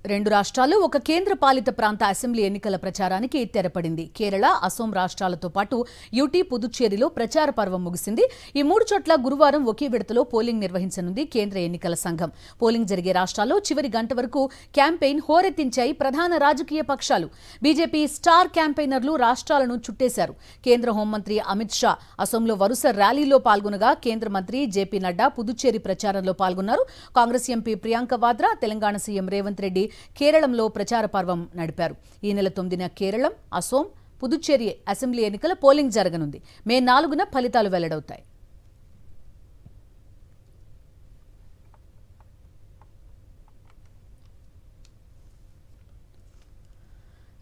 రెండు రాష్ట్రాలు ఒక కేంద్ర పాలిత ప్రాంత అసెంబ్లీ ఎన్నికల ప్రచారానికి తెరపడింది. కేరళ, అసోం రాష్ట్రాలతో పాటు యూటీ, పుదుచ్చేరిలో ప్రచార పర్వం ముగిసింది. ఈ మూడు చోట్ల గురువారం ఒకే విడతలో పోలింగ్ నిర్వహించనుంది కేంద్ర ఎన్నికల సంఘం. పోలింగ్ జరిగే రాష్ట్రాల్లో చివరి గంట వరకు క్యాంపెయిన్ హోరెత్తించాయి ప్రధాన రాజకీయ పక్షాలు. బీజేపీ స్టార్ క్యాంపెయినర్లు రాష్ట్రాలను చుట్టేశారు. కేంద్ర హోంమంత్రి అమిత్ షా అసోంలో వరుస ర్యాలీలో పాల్గొనగా కేంద్ర మంత్రి జేపీ నడ్డా పుదుచ్చేరి ప్రచారంలో పాల్గొన్నారు. కాంగ్రెస్ ఎంపీ ప్రియాంక వాద్రా, తెలంగాణ సీఎం రేవంత్ రెడ్డి కేరళంలో ప్రచార పర్వం నడిపారు. ఈ నెల 9న కేరళం, అసోం, పుదుచ్చేరి అసెంబ్లీ ఎన్నికల పోలింగ్ జరగనుంది. మే 4న ఫలితాలు వెల్లడవుతాయి.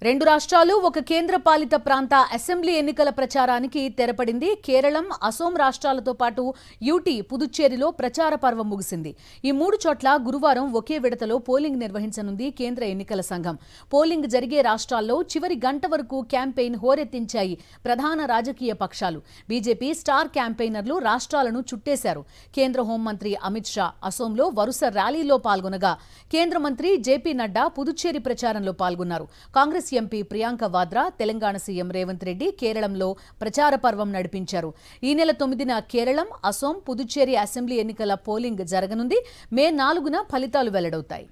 రెండు రాష్ట్రాలు ఒక కేంద్ర పాలిత ప్రాంత అసెంబ్లీ ఎన్నికల ప్రచారానికి తెరపడింది. కేరళం, అసోం రాష్ట్రాలతో పాటు యూటీ, పుదుచ్చేరిలో ప్రచార పర్వం ముగిసింది. ఈ మూడు చోట్ల గురువారం ఒకే విడతలో పోలింగ్ నిర్వహించనుంది కేంద్ర ఎన్నికల సంఘం. పోలింగ్ జరిగే రాష్ట్రాల్లో చివరి గంట వరకు క్యాంపెయిన్ హోరెత్తించాయి ప్రధాన రాజకీయ పక్షాలు. బీజేపీ స్టార్ క్యాంపెయినర్లు రాష్ట్రాలను చుట్టేశారు. కేంద్ర హోంమంత్రి అమిత్ షా అసోంలో వరుస ర్యాలీలో పాల్గొనగా కేంద్ర మంత్రి జేపీ నడ్డా పుదుచ్చేరి ప్రచారంలో పాల్గొన్నారు. కాంగ్రెస్ ఎంపీ ప్రియాంక వాద్రా, తెలంగాణ సీఎం రేవంత్ రెడ్డి కేరళంలో ప్రచార పర్వం నడిపించారు. ఈ నెల 9న కేరళం, అసోం, పుదుచ్చేరి అసెంబ్లీ ఎన్నికల పోలింగ్ జరగనుంది. మే 4న ఫలితాలు వెల్లడవుతాయి.